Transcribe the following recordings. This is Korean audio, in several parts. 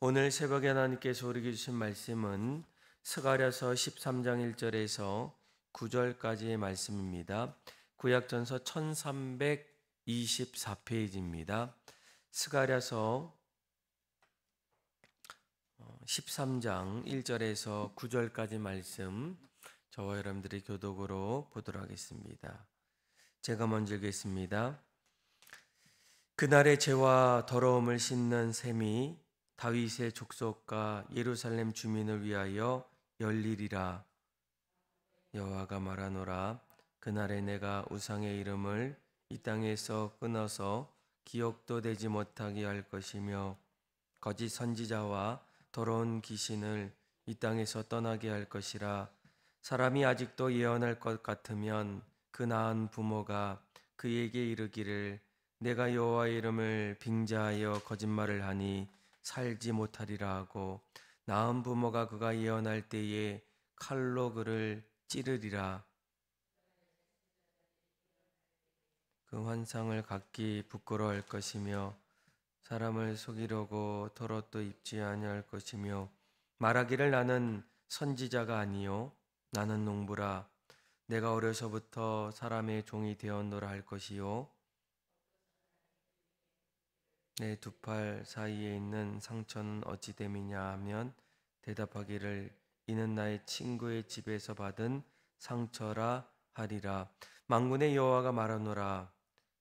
오늘 새벽에 하나님께서 우리에게 주신 말씀은 스가랴서 13장 1절에서 9절까지의 말씀입니다. 구약전서 1324페이지입니다. 스가랴서 13장 1절에서 9절까지 말씀, 저와 여러분들이 교독으로 보도록 하겠습니다. 제가 먼저 읽겠습니다. 그날의 죄와 더러움을 씻는 셈이 다윗의 족속과 예루살렘 주민을 위하여 열리리라. 여호와가 말하노라. 그날에 내가 우상의 이름을 이 땅에서 끊어서 기억도 되지 못하게 할 것이며 거짓 선지자와 더러운 귀신을 이 땅에서 떠나게 할 것이라. 사람이 아직도 예언할 것 같으면 그 낳은 부모가 그에게 이르기를 내가 여호와의 이름을 빙자하여 거짓말을 하니 살지 못하리라 하고, 낳은 부모가 그가 예언할 때에 칼로 그를 찌르리라. 그 환상을 갖기 부끄러워할 것이며 사람을 속이려고 털옷도 입지 아니할 것이며 말하기를 나는 선지자가 아니요 나는 농부라. 내가 어려서부터 사람의 종이 되었노라 할 것이요 내 두 팔 사이에 있는 상처는 어찌 됨이냐 하면 대답하기를 이는 나의 친구의 집에서 받은 상처라 하리라. 만군의 여호와가 말하노라.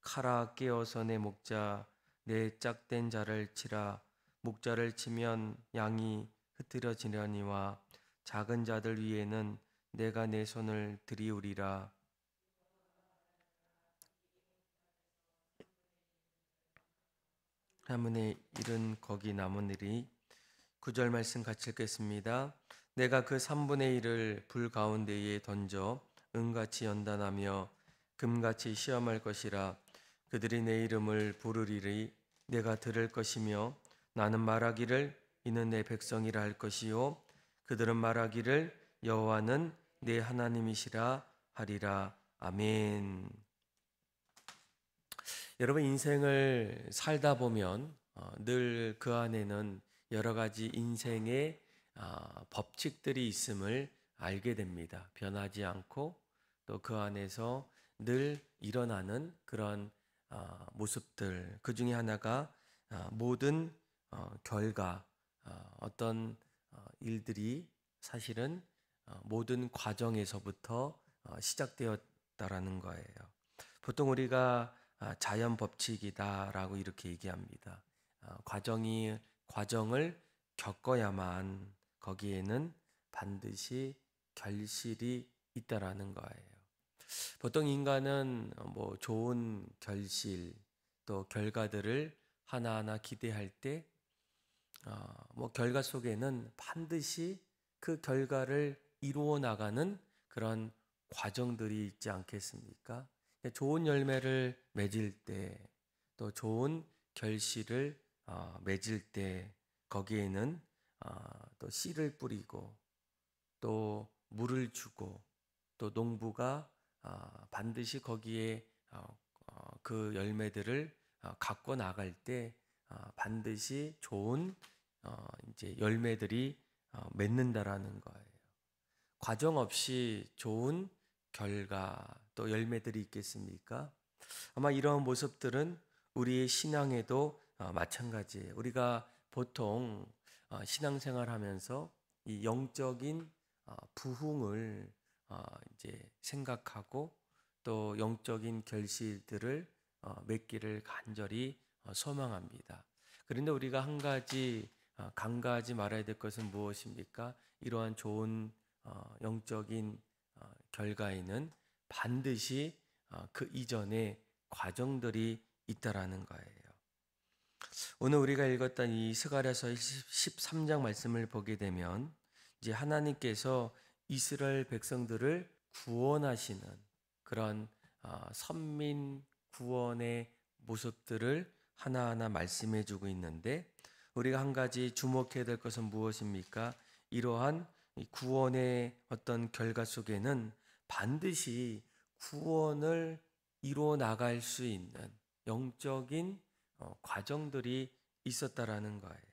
칼아 깨어서 내 목자 내 짝된 자를 치라. 목자를 치면 양이 흩어지려니와 작은 자들 위에는 내가 내 손을 들이우리라. 한문에 이른 거기 나무늘이. 9절 말씀 같이 읽겠습니다. 내가 그 3분의 1을 불 가운데에 던져 은같이 연단하며 금같이 시험할 것이라. 그들이 내 이름을 부르리리. 내가 들을 것이며 나는 말하기를 이는 내 백성이라 할 것이요 그들은 말하기를 여호와는 내 하나님이시라 하리라. 아멘. 여러분, 인생을 살다 보면 늘 그 안에는 여러 가지 인생의 법칙들이 있음을 알게 됩니다. 변하지 않고 또 그 안에서 늘 일어나는 그런 모습들, 그 중에 하나가 모든 결과, 어떤 일들이 사실은 모든 과정에서부터 시작되었다라는 거예요. 보통 우리가 자연 법칙이다라고 이렇게 얘기합니다. 과정을 겪어야만 거기에는 반드시 결실이 있다라는 거예요. 보통 인간은 좋은 결실 또 결과들을 하나하나 기대할 때 결과 속에는 반드시 그 결과를 이루어 나가는 그런 과정들이 있지 않겠습니까? 좋은 열매를 맺을 때, 또 좋은 결실을 맺을 때 거기에는 또 씨를 뿌리고 또 물을 주고 또 농부가 반드시 거기에 그 열매들을 갖고 나갈 때 반드시 좋은 이제 열매들이 맺는다라는 거예요. 과정 없이 좋은 결과 또 열매들이 있겠습니까? 아마 이러한 모습들은 우리의 신앙에도 마찬가지예요. 우리가 보통 신앙생활하면서 이 영적인 부흥을 이제 생각하고 또 영적인 결실들을 맺기를 간절히 소망합니다. 그런데 우리가 한 가지 간과하지 말아야 될 것은 무엇입니까? 이러한 좋은 영적인 결과에는 반드시 그 이전에 과정들이 있다라는 거예요. 오늘 우리가 읽었던 이 스가랴서 13장 말씀을 보게 되면 이제 하나님께서 이스라엘 백성들을 구원하시는 그런 선민 구원의 모습들을 하나하나 말씀해 주고 있는데, 우리가 한 가지 주목해야 될 것은 무엇입니까? 이러한 구원의 어떤 결과 속에는 반드시 구원을 이루어 나갈 수 있는 영적인 과정들이 있었다라는 거예요.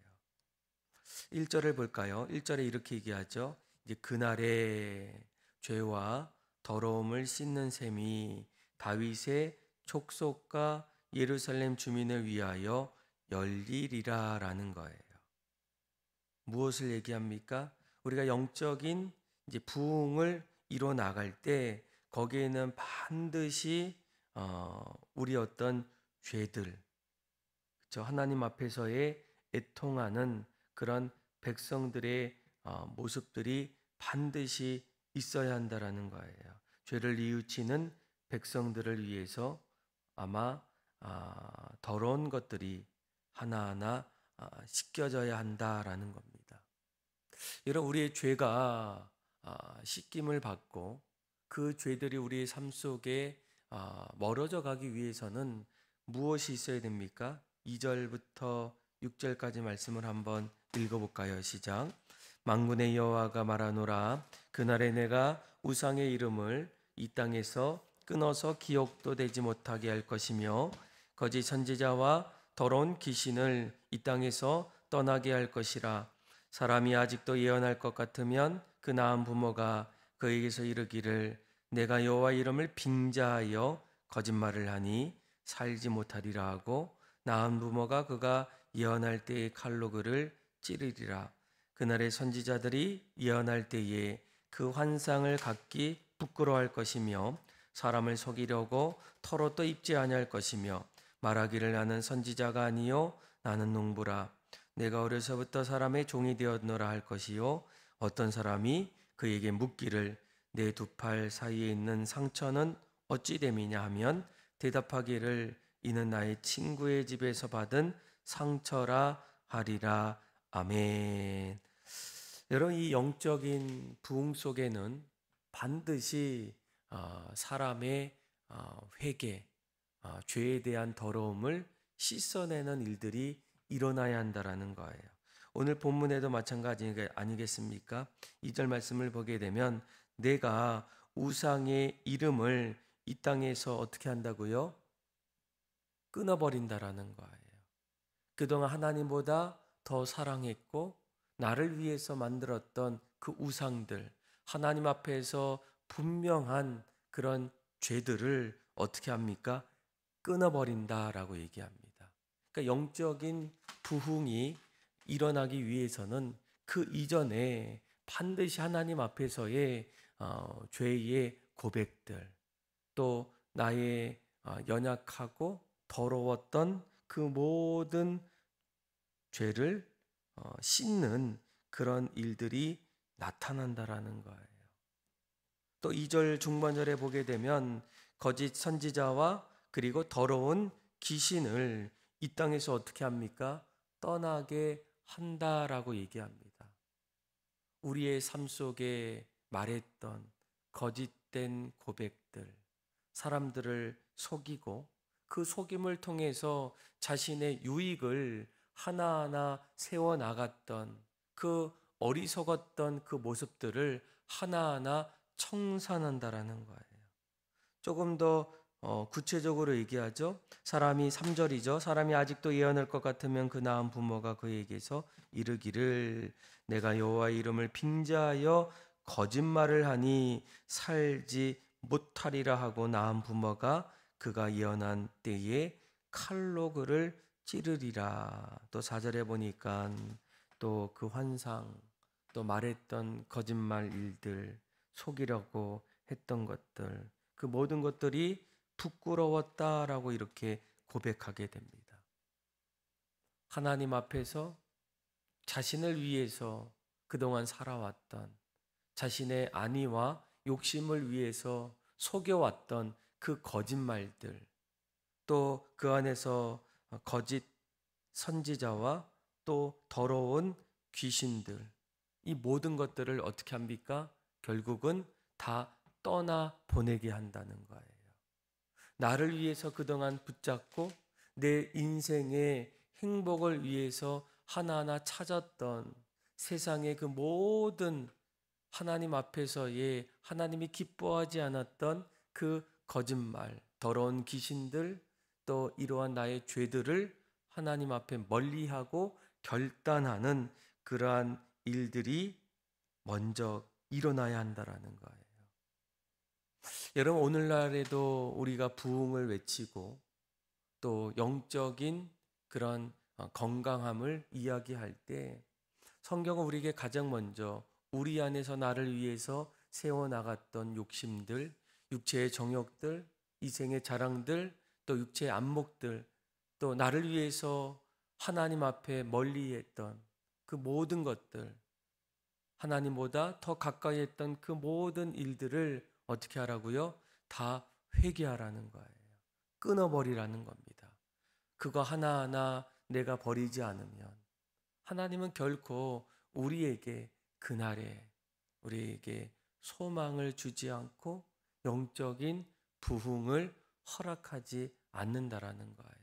1절을 볼까요? 1절에 이렇게 얘기하죠. 이제 그날에 죄와 더러움을 씻는 셈이 다윗의 촉속과 예루살렘 주민을 위하여 열리리라라는 거예요. 무엇을 얘기합니까? 우리가 영적인 이제 부흥을 이뤄 나갈 때 거기에는 반드시 우리 어떤 죄들, 저 하나님 앞에서의 애통하는 그런 백성들의 모습들이 반드시 있어야 한다라는 거예요. 죄를 뉘우치는 백성들을 위해서 아마 더러운 것들이 하나하나 씻겨져야 한다라는 겁니다. 여러분, 우리의 죄가 씻김을 받고 그 죄들이 우리의 삶 속에 멀어져 가기 위해서는 무엇이 있어야 됩니까? 2절부터 6절까지 말씀을 한번 읽어볼까요? 시작. 만군의 여호와가 말하노라. 그날에 내가 우상의 이름을 이 땅에서 끊어서 기억도 되지 못하게 할 것이며 거짓 선지자와 더러운 귀신을 이 땅에서 떠나게 할 것이라. 사람이 아직도 예언할 것 같으면 그 낳은 부모가 그에게서 이르기를 내가 여호와 이름을 빙자하여 거짓말을 하니 살지 못하리라 하고 낳은 부모가 그가 예언할 때에 칼로 그를 찌르리라. 그날의 선지자들이 예언할 때에 그 환상을 갖기 부끄러워할 것이며 사람을 속이려고 털옷도 입지 아니할 것이며 말하기를 나는 선지자가 아니요 나는 농부라. 내가 어려서부터 사람의 종이 되었노라 할 것이요 어떤 사람이 그에게 묻기를 내 두 팔 사이에 있는 상처는 어찌 됨이냐 하면 대답하기를 이는 나의 친구의 집에서 받은 상처라 하리라. 아멘. 여러분, 이 영적인 부흥 속에는 반드시 사람의 회개, 죄에 대한 더러움을 씻어내는 일들이 일어나야 한다라는 거예요. 오늘 본문에도 마찬가지 아니겠습니까? 2절 말씀을 보게 되면 내가 우상의 이름을 이 땅에서 어떻게 한다고요? 끊어버린다라는 거예요. 그동안 하나님보다 더 사랑했고 나를 위해서 만들었던 그 우상들, 하나님 앞에서 분명한 그런 죄들을 어떻게 합니까? 끊어버린다라고 얘기합니다. 그러니까 영적인 부흥이 일어나기 위해서는 그 이전에 반드시 하나님 앞에서의 죄의 고백들, 또 나의 연약하고 더러웠던 그 모든 죄를 씻는 그런 일들이 나타난다라는 거예요. 또 2절 중반절에 보게 되면 거짓 선지자와 그리고 더러운 귀신을 이 땅에서 어떻게 합니까? 떠나게 한다라고 얘기합니다. 우리의 삶 속에 말했던 거짓된 고백들, 사람들을 속이고 그 속임을 통해서 자신의 유익을 하나하나 세워나갔던 그 어리석었던 그 모습들을 하나하나 청산한다라는 거예요. 조금 더 구체적으로 얘기하죠. 사람이 3절이죠. 사람이 아직도 예언할 것 같으면 그 낳은 부모가 그에게서 이르기를 내가 여호와 이름을 빙자하여 거짓말을 하니 살지 못하리라 하고 낳은 부모가 그가 예언한 때에 칼로 그를 찌르리라. 또 4절에 보니까 또 그 환상, 또 말했던 거짓말 일들, 속이려고 했던 것들, 그 모든 것들이 부끄러웠다라고 이렇게 고백하게 됩니다. 하나님 앞에서 자신을 위해서 그동안 살아왔던, 자신의 안위와 욕심을 위해서 속여왔던 그 거짓말들, 또 그 안에서 거짓 선지자와 또 더러운 귀신들, 이 모든 것들을 어떻게 합니까? 결국은 다 떠나 보내게 한다는 거예요. 나를 위해서 그동안 붙잡고 내 인생의 행복을 위해서 하나하나 찾았던 세상의 그 모든 하나님 앞에서의 하나님이 기뻐하지 않았던 그 거짓말, 더러운 귀신들, 또 이러한 나의 죄들을 하나님 앞에 멀리하고 결단하는 그러한 일들이 먼저 일어나야 한다라는 거예요. 여러분, 오늘날에도 우리가 부흥을 외치고 또 영적인 그런 건강함을 이야기할 때 성경은 우리에게 가장 먼저 우리 안에서 나를 위해서 세워나갔던 욕심들, 육체의 정욕들, 이생의 자랑들, 또 육체의 안목들, 또 나를 위해서 하나님 앞에 멀리했던 그 모든 것들, 하나님보다 더 가까이 했던 그 모든 일들을 어떻게 하라고요? 다 회개하라는 거예요. 끊어버리라는 겁니다. 그거 하나하나 내가 버리지 않으면 하나님은 결코 우리에게 그날에 우리에게 소망을 주지 않고 영적인 부흥을 허락하지 않는다라는 거예요.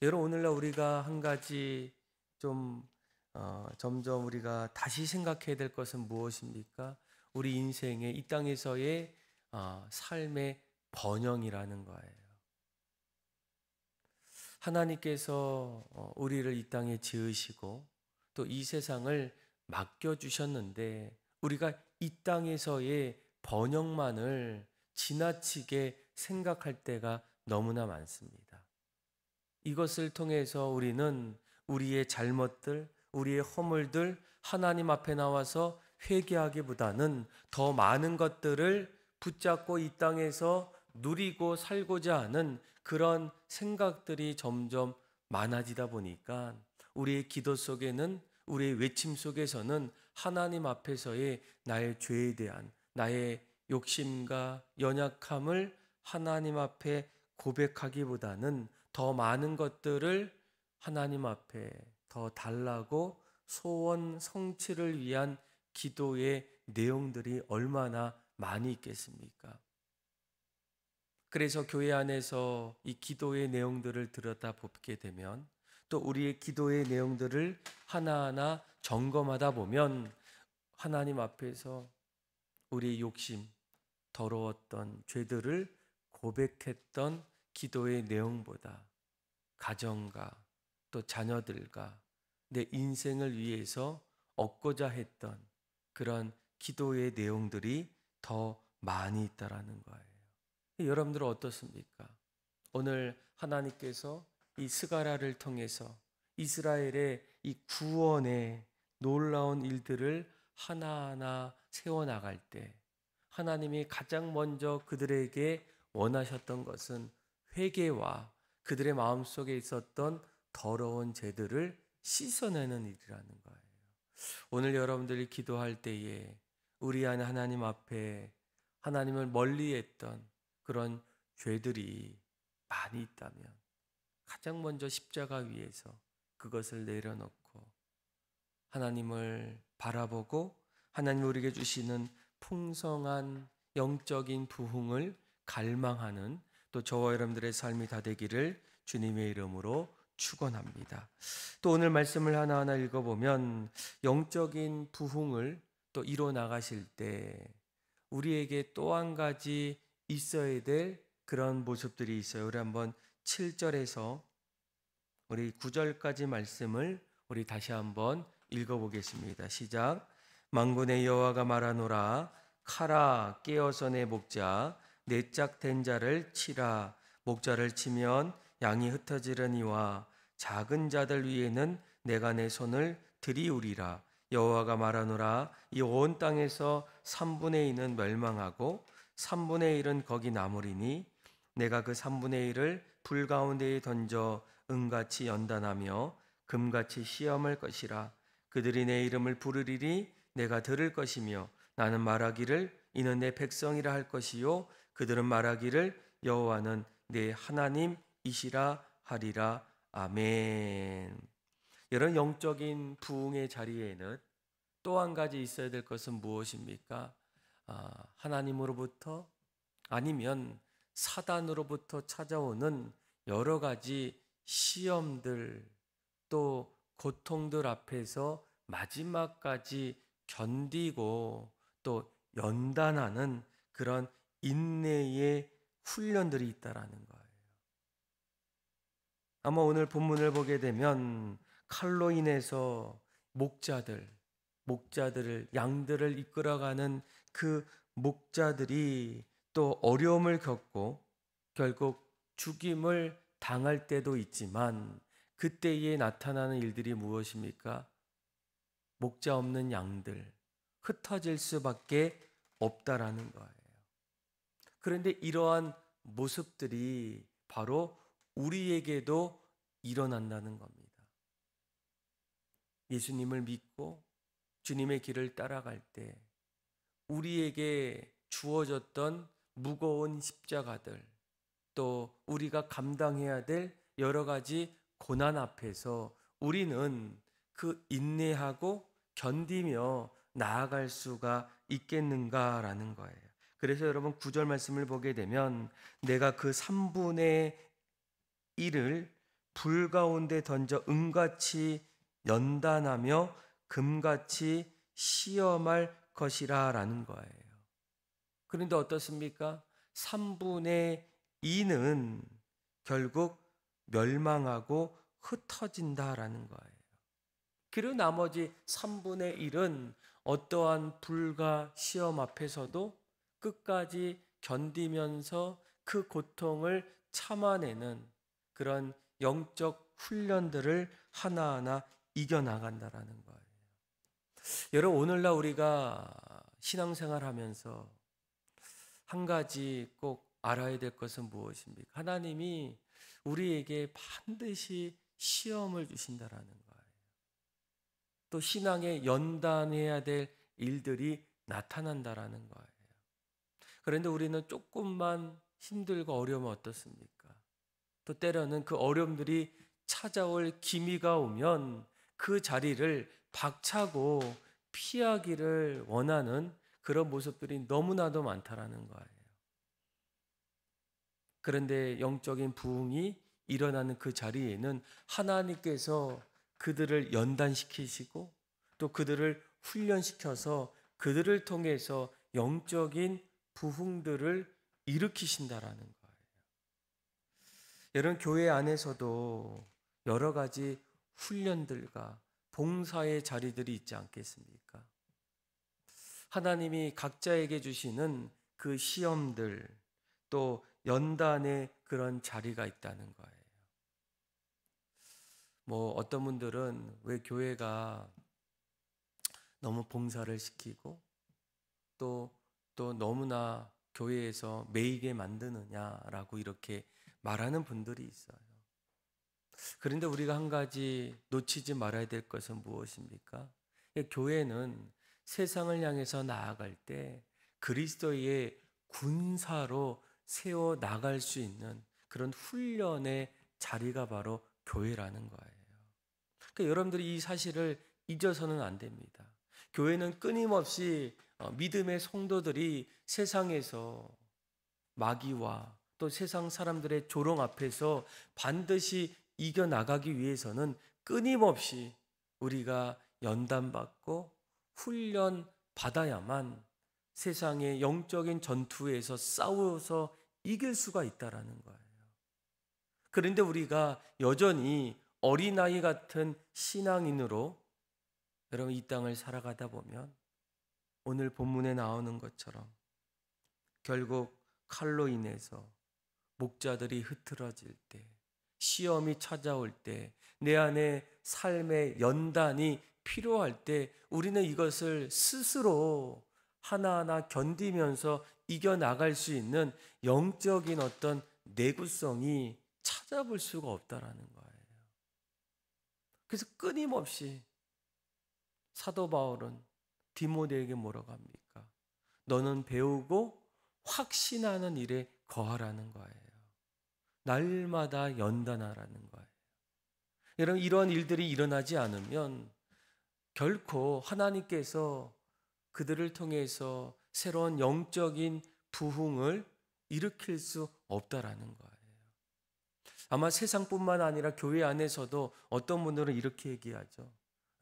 여러분, 오늘날 우리가 한 가지 좀 점점 우리가 다시 생각해야 될 것은 무엇입니까? 우리 인생의 이 땅에서의 삶의 번영이라는 거예요. 하나님께서 우리를 이 땅에 지으시고 또 이 세상을 맡겨주셨는데 우리가 이 땅에서의 번영만을 지나치게 생각할 때가 너무나 많습니다. 이것을 통해서 우리는 우리의 잘못들, 우리의 허물들 하나님 앞에 나와서 회개하기보다는 더 많은 것들을 붙잡고 이 땅에서 누리고 살고자 하는 그런 생각들이 점점 많아지다 보니까 우리의 기도 속에는, 우리의 외침 속에서는 하나님 앞에서의 나의 죄에 대한 나의 욕심과 연약함을 하나님 앞에 고백하기보다는 더 많은 것들을 하나님 앞에 더 달라고 소원 성취를 위한 기도의 내용들이 얼마나 많이 있겠습니까? 그래서 교회 안에서 이 기도의 내용들을 들여다보게 되면 또 우리의 기도의 내용들을 하나하나 점검하다 보면 하나님 앞에서 우리의 욕심, 더러웠던 죄들을 고백했던 기도의 내용보다 가정과 또 자녀들과 내 인생을 위해서 얻고자 했던 그런 기도의 내용들이 더 많이 있다라는 거예요. 여러분들은 어떻습니까? 오늘 하나님께서 이 스가랴를 통해서 이스라엘의 이 구원의 놀라운 일들을 하나하나 세워나갈 때 하나님이 가장 먼저 그들에게 원하셨던 것은 회개와 그들의 마음속에 있었던 더러운 죄들을 씻어내는 일이라는 거예요. 오늘 여러분들이 기도할 때에 우리 안에 하나님 앞에 하나님을 멀리했던 그런 죄들이 많이 있다면 가장 먼저 십자가 위에서 그것을 내려놓고 하나님을 바라보고 하나님 우리에게 주시는 풍성한 영적인 부흥을 갈망하는 또 저와 여러분들의 삶이 다 되기를 주님의 이름으로 축원합니다. 또 오늘 말씀을 하나하나 읽어보면 영적인 부흥을 또 이뤄 나가실 때 우리에게 또 한 가지 있어야 될 그런 모습들이 있어요. 우리 한번 7절에서 우리 9절까지 말씀을 우리 다시 한번 읽어보겠습니다. 시작. 만군의 여호와가 말하노라. 카라 깨어서 내 목자 내 짝된 자를 치라. 목자를 치면 양이 흩어지려니와 작은 자들 위에는 내가 내 손을 들이우리라. 여호와가 말하노라. 이 온 땅에서 3분의 2는 멸망하고 3분의 1은 거기 남으리니 내가 그 3분의 1을 불 가운데에 던져 은같이 연단하며 금같이 시험할 것이라. 그들이 내 이름을 부르리니 내가 들을 것이며 나는 말하기를 이는 내 백성이라 할 것이요 그들은 말하기를 여호와는 내 하나님이시라 하리라. 아멘. 이런 영적인 부흥의 자리에는 또 한 가지 있어야 될 것은 무엇입니까? 하나님으로부터 아니면 사단으로부터 찾아오는 여러 가지 시험들 또 고통들 앞에서 마지막까지 견디고 또 연단하는 그런 인내의 훈련들이 있다라는 거예요. 아마 오늘 본문을 보게 되면 칼로 인해서 목자들을, 양들을 이끌어가는 그 목자들이 또 어려움을 겪고 결국 죽임을 당할 때도 있지만, 그때에 나타나는 일들이 무엇입니까? 목자 없는 양들, 흩어질 수밖에 없다라는 거예요. 그런데 이러한 모습들이 바로 우리에게도 일어난다는 겁니다. 예수님을 믿고 주님의 길을 따라갈 때 우리에게 주어졌던 무거운 십자가들, 또 우리가 감당해야 될 여러 가지 고난 앞에서 우리는 그 인내하고 견디며 나아갈 수가 있겠는가라는 거예요. 그래서 여러분 9절 말씀을 보게 되면 내가 그 3분의 1을 불 가운데 던져 은같이 연단하며 금같이 시험할 것이라 라는 거예요. 그런데 어떻습니까? 3분의 2는 결국 멸망하고 흩어진다라는 거예요. 그리고 나머지 3분의 1은 어떠한 불과 시험 앞에서도 끝까지 견디면서 그 고통을 참아내는 그런 영적 훈련들을 하나하나 이겨나간다라는 거예요. 여러분, 오늘날 우리가 신앙생활 하면서 한 가지 꼭 알아야 될 것은 무엇입니까? 하나님이 우리에게 반드시 시험을 주신다라는 거예요. 또 신앙에 연단해야 될 일들이 나타난다라는 거예요. 그런데 우리는 조금만 힘들고 어려우면 어떻습니까? 또 때로는 그 어려움들이 찾아올 기미가 오면 그 자리를 박차고 피하기를 원하는 그런 모습들이 너무나도 많다라는 거예요. 그런데 영적인 부흥이 일어나는 그 자리에는 하나님께서 그들을 연단시키시고 또 그들을 훈련시켜서 그들을 통해서 영적인 부흥들을 일으키신다라는 거예요. 여러분, 교회 안에서도 여러 가지 훈련들과 봉사의 자리들이 있지 않겠습니까? 하나님이 각자에게 주시는 그 시험들, 또 연단의 그런 자리가 있다는 거예요. 어떤 분들은 왜 교회가 너무 봉사를 시키고 또 너무나 교회에서 매이게 만드느냐라고 이렇게 말하는 분들이 있어요. 그런데 우리가 한 가지 놓치지 말아야 될 것은 무엇입니까? 교회는 세상을 향해서 나아갈 때 그리스도의 군사로 세워 나갈 수 있는 그런 훈련의 자리가 바로 교회라는 거예요. 그러니까 여러분들이 이 사실을 잊어서는 안 됩니다. 교회는 끊임없이 믿음의 성도들이 세상에서 마귀와 또 세상 사람들의 조롱 앞에서 반드시 이겨나가기 위해서는 끊임없이 우리가 연단받고 훈련받아야만 세상의 영적인 전투에서 싸워서 이길 수가 있다라는 거예요. 그런데 우리가 여전히 어린아이 같은 신앙인으로 여러분 이 땅을 살아가다 보면 오늘 본문에 나오는 것처럼 결국 칼로 인해서 목자들이 흐트러질 때, 시험이 찾아올 때, 내 안에 삶의 연단이 필요할 때 우리는 이것을 스스로 하나하나 견디면서 이겨나갈 수 있는 영적인 어떤 내구성이 찾아볼 수가 없다라는 거예요. 그래서 끊임없이 사도 바울은 디모데에게 뭐라고 합니까? 너는 배우고 확신하는 일에 거하라는 거예요. 날마다 연단하라는 거예요. 여러분, 이런 일들이 일어나지 않으면 결코 하나님께서 그들을 통해서 새로운 영적인 부흥을 일으킬 수 없다라는 거예요. 아마 세상뿐만 아니라 교회 안에서도 어떤 분들은 이렇게 얘기하죠.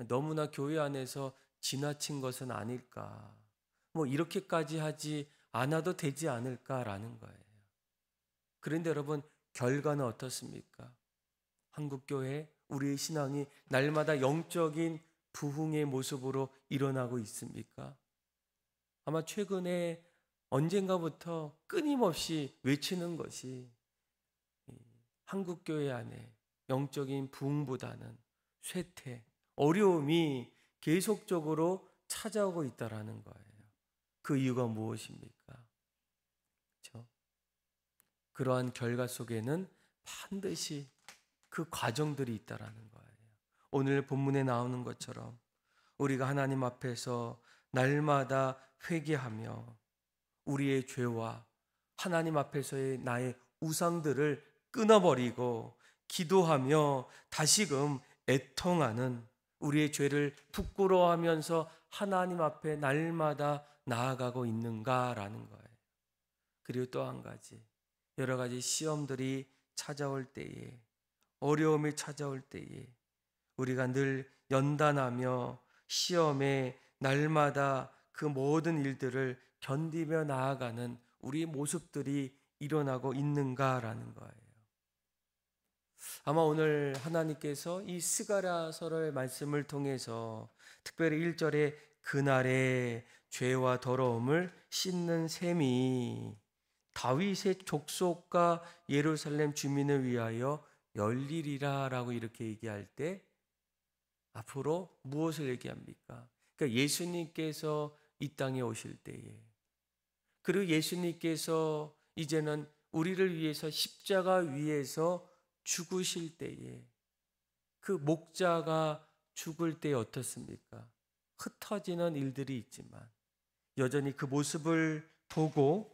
너무나 교회 안에서 지나친 것은 아닐까. 이렇게까지 하지 않아도 되지 않을까라는 거예요. 그런데 여러분, 결과는 어떻습니까? 한국교회, 우리의 신앙이 날마다 영적인 부흥의 모습으로 일어나고 있습니까? 아마 최근에 언젠가부터 끊임없이 외치는 것이 한국교회 안에 영적인 부흥보다는 쇠퇴, 어려움이 계속적으로 찾아오고 있다라는 거예요. 그 이유가 무엇입니까? 그렇죠? 그러한 결과 속에는 반드시 그 과정들이 있다라는 거예요. 오늘 본문에 나오는 것처럼 우리가 하나님 앞에서 날마다 회개하며 우리의 죄와 하나님 앞에서의 나의 우상들을 끊어버리고 기도하며 다시금 애통하는, 우리의 죄를 부끄러워하면서 하나님 앞에 날마다 나아가고 있는가라는 거예요. 그리고 또 한 가지, 여러 가지 시험들이 찾아올 때에, 어려움이 찾아올 때에 우리가 늘 연단하며 시험에 날마다 그 모든 일들을 견디며 나아가는 우리의 모습들이 일어나고 있는가라는 거예요. 아마 오늘 하나님께서 이 스가랴서의 말씀을 통해서 특별히 1절에 그날의 죄와 더러움을 씻는 셈이 다윗의 족속과 예루살렘 주민을 위하여 열리리라 라고 이렇게 얘기할 때 앞으로 무엇을 얘기합니까? 그러니까 예수님께서 이 땅에 오실 때에, 그리고 예수님께서 이제는 우리를 위해서 십자가 위에서 죽으실 때에, 그 목자가 죽을 때 어떻습니까? 흩어지는 일들이 있지만 여전히 그 모습을 보고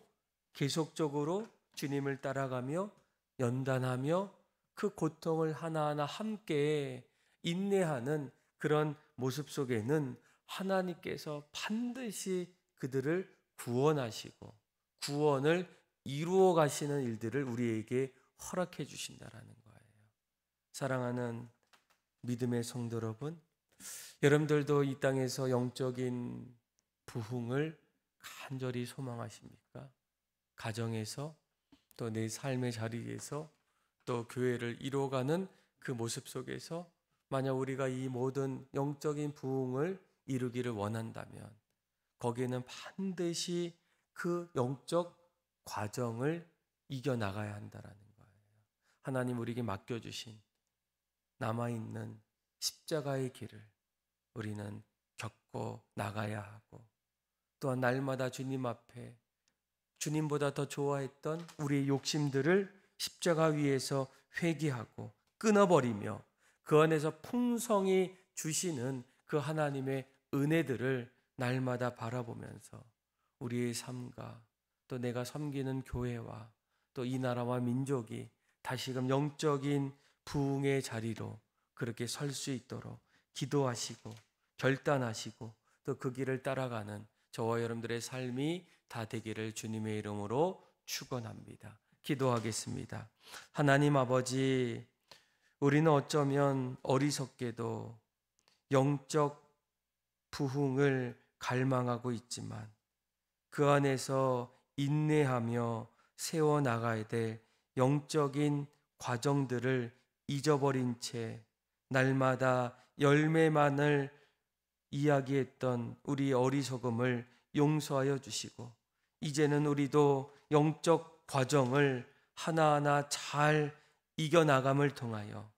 계속적으로 주님을 따라가며 연단하며 그 고통을 하나하나 함께 인내하는 그런 모습 속에는 하나님께서 반드시 그들을 구원하시고 구원을 이루어 가시는 일들을 우리에게 허락해 주신다라는 거예요. 사랑하는 믿음의 성도 여러분, 여러분들도 이 땅에서 영적인 부흥을 간절히 소망하십니까? 가정에서, 또 내 삶의 자리에서, 또 교회를 이루어가는 그 모습 속에서 만약 우리가 이 모든 영적인 부흥을 이루기를 원한다면 거기에는 반드시 그 영적 과정을 이겨나가야 한다는 거예요. 하나님 우리에게 맡겨주신 남아있는 십자가의 길을 우리는 겪고 나가야 하고, 또한 날마다 주님 앞에 주님보다 더 좋아했던 우리의 욕심들을 십자가 위에서 회개하고 끊어버리며 그 안에서 풍성히 주시는 그 하나님의 은혜들을 날마다 바라보면서 우리의 삶과 또 내가 섬기는 교회와 또 이 나라와 민족이 다시금 영적인 부흥의 자리로 그렇게 설 수 있도록 기도하시고 결단하시고 또 그 길을 따라가는 저와 여러분들의 삶이 다 되기를 주님의 이름으로 축원합니다. 기도하겠습니다. 하나님 아버지, 우리는 어쩌면 어리석게도 영적 부흥을 갈망하고 있지만 그 안에서 인내하며 세워나가야 될 영적인 과정들을 잊어버린 채 날마다 열매만을 이야기했던 우리 어리석음을 용서하여 주시고, 이제는 우리도 영적 과정을 하나하나 잘 이겨나감을 통하여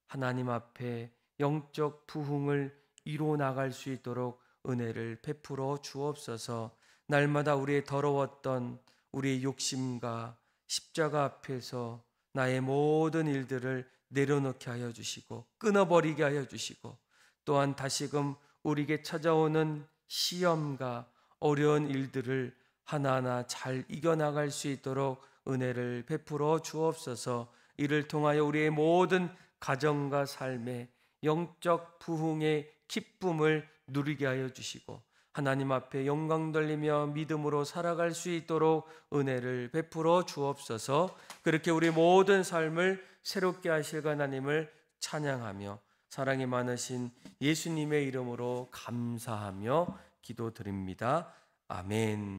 하나님 앞에 영적 부흥을 이루어 나갈 수 있도록 은혜를 베풀어 주옵소서. 날마다 우리의 더러웠던 우리의 욕심과 십자가 앞에서 나의 모든 일들을 내려놓게 하여 주시고 끊어버리게 하여 주시고, 또한 다시금 우리에게 찾아오는 시험과 어려운 일들을 하나하나 잘 이겨나갈 수 있도록 은혜를 베풀어 주옵소서. 이를 통하여 우리의 모든 가정과 삶에 영적 부흥의 기쁨을 누리게 하여 주시고 하나님 앞에 영광 돌리며 믿음으로 살아갈 수 있도록 은혜를 베풀어 주옵소서. 그렇게 우리 모든 삶을 새롭게 하실 하나님을 찬양하며 사랑이 많으신 예수님의 이름으로 감사하며 기도드립니다. 아멘.